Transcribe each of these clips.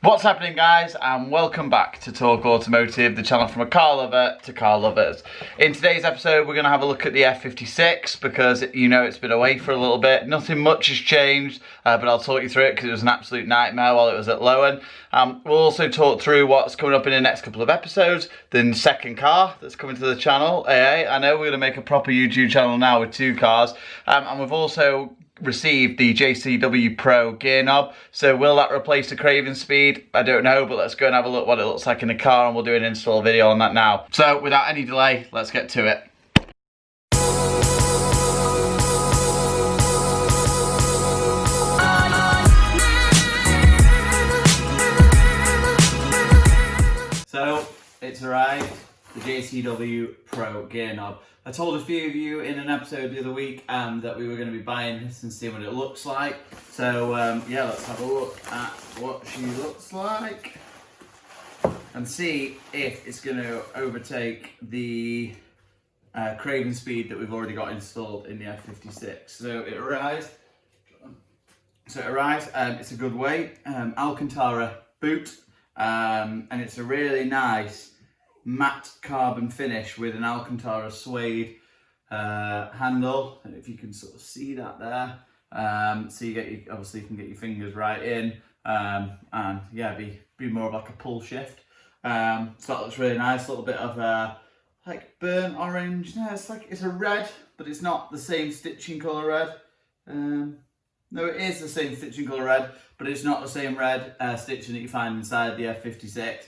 What's happening, guys, and welcome back to Talk Automotive, the channel from a car lover to car lovers. In today's episode we're going to have a look at the F56 because you know it's been away for a little bit. Nothing much has changed, but I'll talk you through it because it was an absolute nightmare while it was at Lowen. We'll also talk through what's coming up in the next couple of episodes. The second car that's coming to the channel. I know we're going to make a proper YouTube channel now with two cars, and we've also received the JCW Pro gear knob. So will that replace the Cravenspeed? I don't know, but let's go and have a look what it looks like in the car, and we'll do an install video on that now. So without any delay, let's get to it. So it's arrived, the JCW Pro gear knob. I told a few of you in an episode the other week that we were going to be buying this and seeing what it looks like. So yeah, let's have a look at what she looks like and see if it's going to overtake the Cravenspeed that we've already got installed in the F56. So it arrives. It's a good weight, Alcantara boot, and it's a really nice matte carbon finish with an Alcantara suede handle. And if you can sort of see that there, so you get obviously you can get your fingers right in, and yeah, be more of like a pull shift. So that looks really nice. A little bit of like burnt orange. No, it's a red, but it's not the same stitching colour red. No, it is the same stitching colour red, but it's not the same red stitching that you find inside the F56.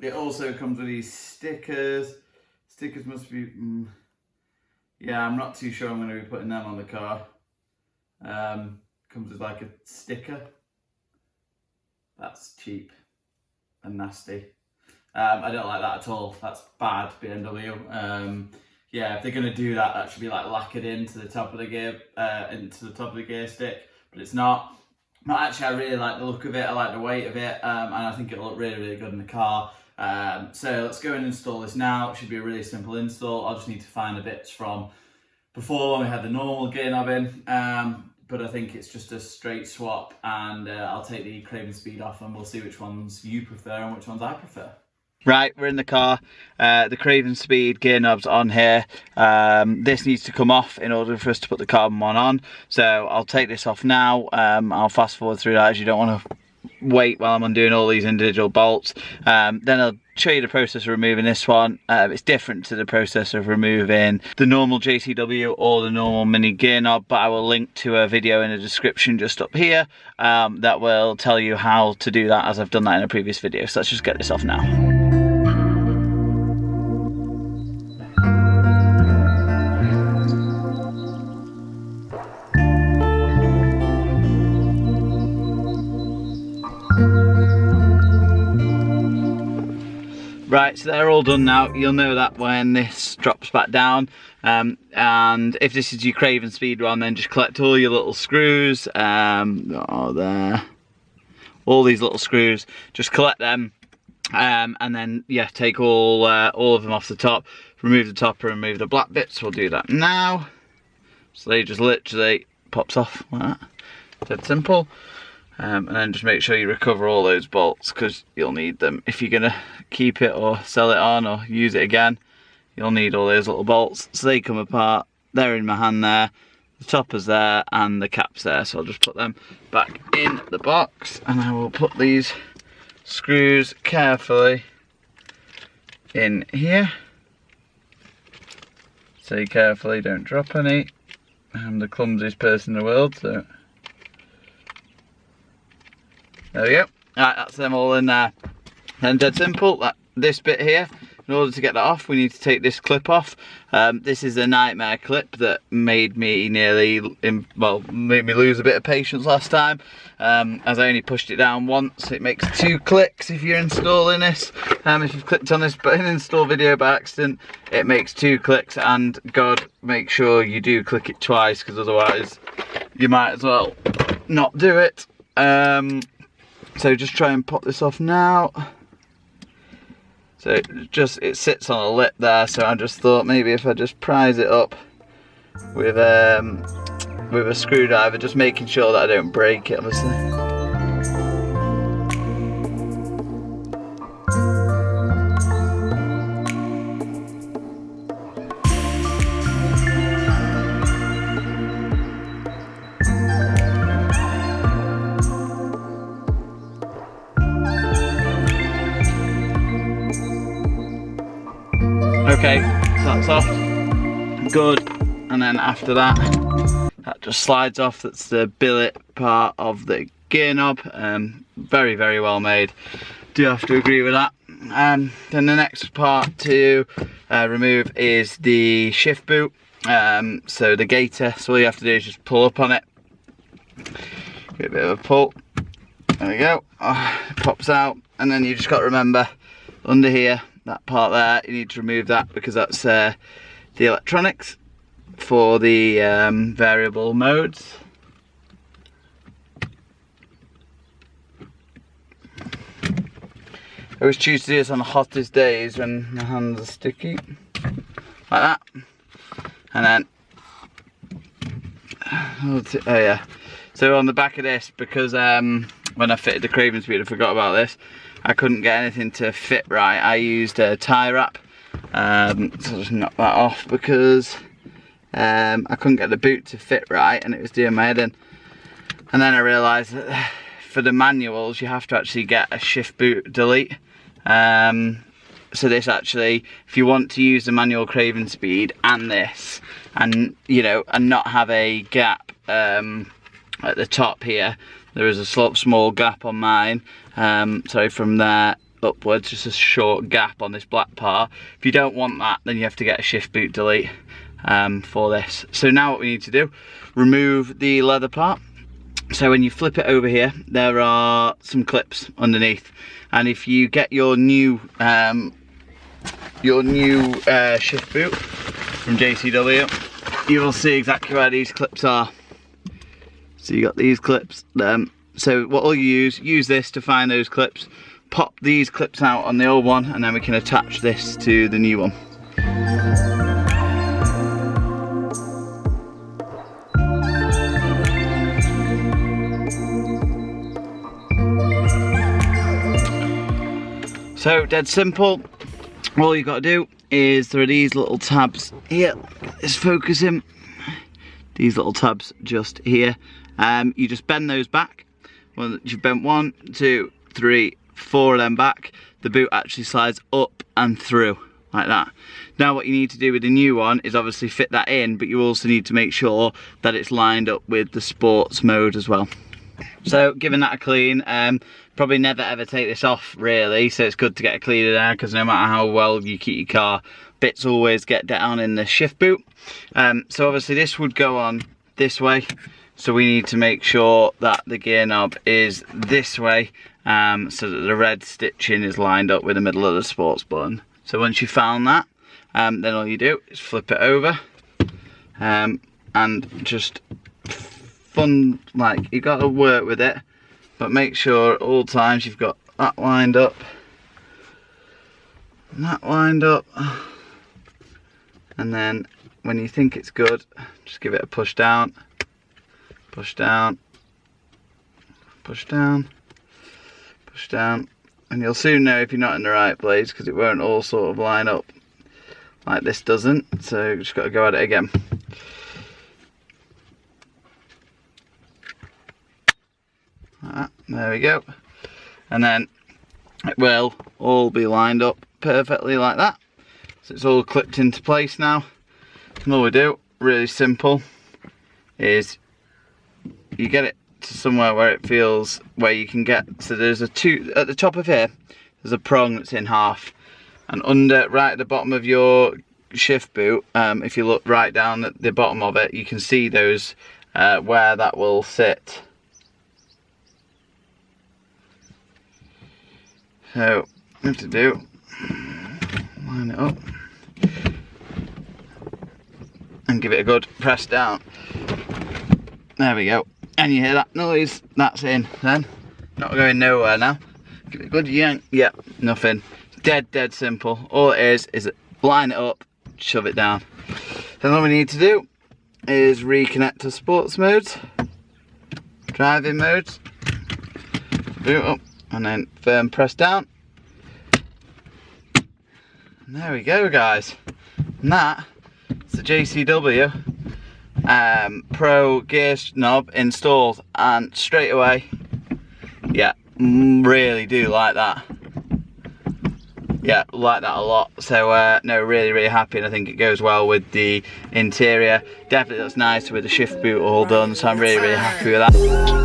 It also comes with these stickers. Stickers must be, yeah, I'm not too sure I'm going to be putting them on the car. Comes with like a sticker. That's cheap and nasty. I don't like that at all. That's bad, BMW. Yeah, if they're going to do that, that should be like lacquered into the top of the gear, stick, but it's not. But actually, I really like the look of it. I like the weight of it, and I think it'll look really, really good in the car. So let's go and install this now. It should be a really simple install. I'll just need to find the bits from before when we had the normal gear knob in, but I think it's just a straight swap, and I'll take the Cravenspeed off, and we'll see which ones you prefer and which ones I prefer. Right, we're in the car. The Cravenspeed gear knob's on here. This needs to come off in order for us to put the carbon one on. So I'll take this off now. I'll fast forward through that as you don't want to wait while I'm undoing all these individual bolts. Then I'll show you the process of removing this one. It's different to the process of removing the normal JCW or the normal mini gear knob, but I will link to a video in the description just up here that will tell you how to do that, as I've done that in a previous video. So let's just get this off now. Right, so they're all done now. You'll know that when this drops back down. And if this is your Cravenspeed one, then just collect all your little screws. There. All these little screws, just collect them. And then, yeah, take all of them off the top. Remove the top and remove the black bits. We'll do that now. So they just literally pops off like that. Dead simple. And then just make sure you recover all those bolts, because you'll need them if you're going to keep it or sell it on or use it again. You'll need all those little bolts. So they come apart. They're in my hand there. The topper's there and the cap's there. So I'll just put them back in the box, and I will put these screws carefully in here. Say carefully, don't drop any. I'm the clumsiest person in the world, so there we go. Alright, that's them all in there. And dead simple, this bit here, in order to get that off, we need to take this clip off. This is a nightmare clip that made me made me lose a bit of patience last time, as I only pushed it down once. It makes 2 clicks if you're installing this. If you've clicked on this button install video by accident, it makes 2 clicks, and God, make sure you do click it twice, because otherwise you might as well not do it. So just try and pop this off now. So it sits on a lip there, so I just thought maybe if I just prise it up with a screwdriver, just making sure that I don't break it, obviously. Okay, so that's off. Good. And then after that, that just slides off. That's the billet part of the gear knob. Very, very well made. Do have to agree with that. Then the next part to remove is the shift boot. So the gaiter. So all you have to do is just pull up on it. Give it a bit of a pull. There we go. Oh, it pops out, and then you just got to remember under here, that part there, you need to remove that because that's the electronics for the variable modes. I always choose to do this on the hottest days when my hands are sticky, like that. And then, oh yeah. So on the back of this, because when I fitted the Cravenspeed, I forgot about this. I couldn't get anything to fit right. I used a tie wrap, so I'll just knock that off because I couldn't get the boot to fit right and it was doing my head in. And then I realised that for the manuals you have to actually get a shift boot delete. So this actually, if you want to use the manual Cravenspeed and this, and you know, and not have a gap at the top here, there is a small gap on mine. Sorry, from there upwards, just a short gap on this black part. If you don't want that, then you have to get a shift boot delete for this. So now what we need to do, remove the leather part. So when you flip it over here, there are some clips underneath, and if you get your new shift boot from JCW, you will see exactly where these clips are. So you got these clips. So what will you use this to find those clips, pop these clips out on the old one, and then we can attach this to the new one. So dead simple. All you got to do is there are these little tabs here. It's focusing. These little tabs just here. You just bend those back. Well, you've bent 1, 2, 3, 4 of them back. The boot actually slides up and through like that. Now what you need to do with the new one is obviously fit that in, but you also need to make sure that it's lined up with the sports mode as well. So giving that a clean, probably never ever take this off really, so it's good to get a cleaner there, because no matter how well you keep your car, bits always get down in the shift boot. So obviously this would go on this way, so we need to make sure that the gear knob is this way, so that the red stitching is lined up with the middle of the sports button. So once you've found that, then all you do is flip it over, and just like, you got to work with it, but make sure at all times you've got that lined up and that lined up, and then when you think it's good, just give it a push down, push down, push down, push down, and you'll soon know if you're not in the right place, because it won't all sort of line up like this doesn't. So you just got to go at it again. There we go, and then it will all be lined up perfectly like that. So it's all clipped into place now. And all we do, really simple, is you get it to somewhere where it feels, where you can get, so there's a two at the top of here, there's a prong that's in half, and under, right at the bottom of your shift boot, if you look right down at the bottom of it, you can see those where that will sit. So what you have to do, line it up and give it a good press down. There we go. And you hear that noise? That's in then. Not going nowhere now. Give it a good yank. Yeah, nothing. Dead simple. All it is line it up, shove it down. Then all we need to do is reconnect to sports modes, driving modes, boot up, and then firm press down. And there we go, guys. And that is the JCW Pro gear knob installed, and straight away, yeah, really do like that. Yeah, like that a lot. So no, really happy, and I think it goes well with the interior. Definitely looks nice with the shift boot all done, so I'm really happy with that.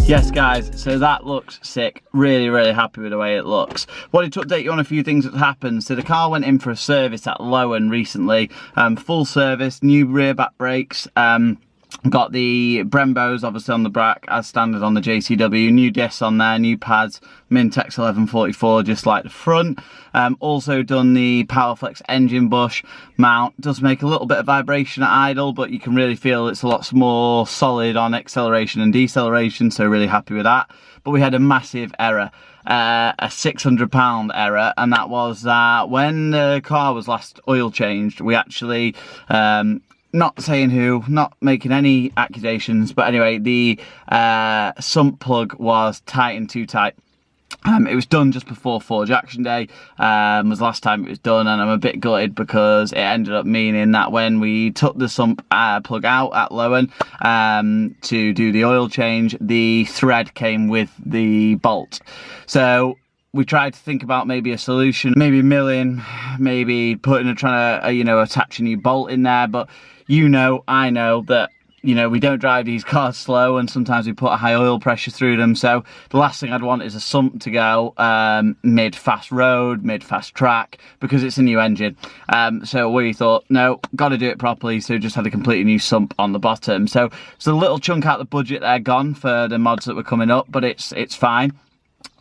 Yes guys, so that looks sick. Really happy with the way it looks. Wanted to update you on a few things that happened. So the car went in for a service at Lowen recently. Full service, new rear back brakes. Got the Brembos obviously on the back as standard on the JCW, new discs on there, new pads, Mintex 1144 just like the front. Also done the Powerflex engine bush mount. Does make a little bit of vibration at idle, but you can really feel it's a lot more solid on acceleration and deceleration, so really happy with that. But we had a massive error, a £600 error, and that was that when the car was last oil changed, we actually not saying who, not making any accusations, but anyway, the sump plug was tightened too tight. It was done just before Forge Action Day, was the last time it was done, and I'm a bit gutted because it ended up meaning that when we took the sump plug out at Lowen to do the oil change, the thread came with the bolt. So we tried to think about maybe a solution, maybe milling, maybe trying to, attach a new bolt in there, but I know that, we don't drive these cars slow, and sometimes we put a high oil pressure through them. So the last thing I'd want is a sump to go mid-fast road, mid-fast track, because it's a new engine. So we thought, no, got to do it properly, so just had a completely new sump on the bottom. So it's a little chunk out of the budget there gone for the mods that were coming up, but it's fine.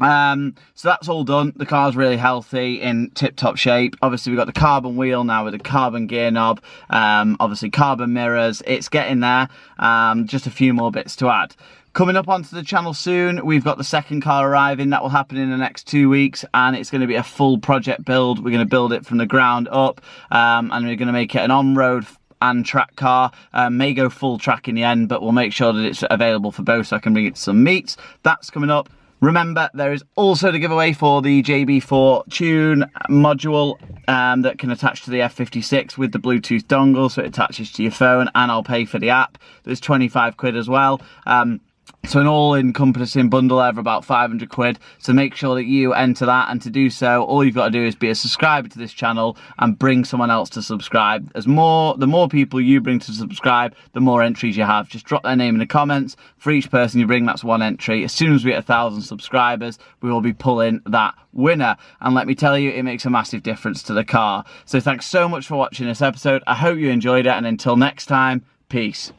So that's all done. The car's really healthy, in tip-top shape. Obviously we've got the carbon wheel now with a carbon gear knob, obviously carbon mirrors. It's getting there, just a few more bits to add. Coming up onto the channel soon, we've got the second car arriving. That will happen in the next 2 weeks, and it's going to be a full project build. We're going to build it from the ground up, and we're going to make it an on-road and track car. May go full track in the end, but we'll make sure that it's available for both so I can bring it to some meets. That's coming up. Remember, there is also the giveaway for the JB4 Tune module that can attach to the F56 with the Bluetooth dongle, so it attaches to your phone, and I'll pay for the app. There's 25 quid as well. So an all-encompassing bundle over about 500 quid. So make sure that you enter that, and to do so, all you've got to do is be a subscriber to this channel and bring someone else to subscribe. The more people you bring to subscribe, the more entries you have. Just drop their name in the comments. For each person you bring, that's one entry. As soon as we hit 1,000 subscribers, we will be pulling that winner. And let me tell you, it makes a massive difference to the car. So thanks so much for watching this episode. I hope you enjoyed it, and until next time, peace.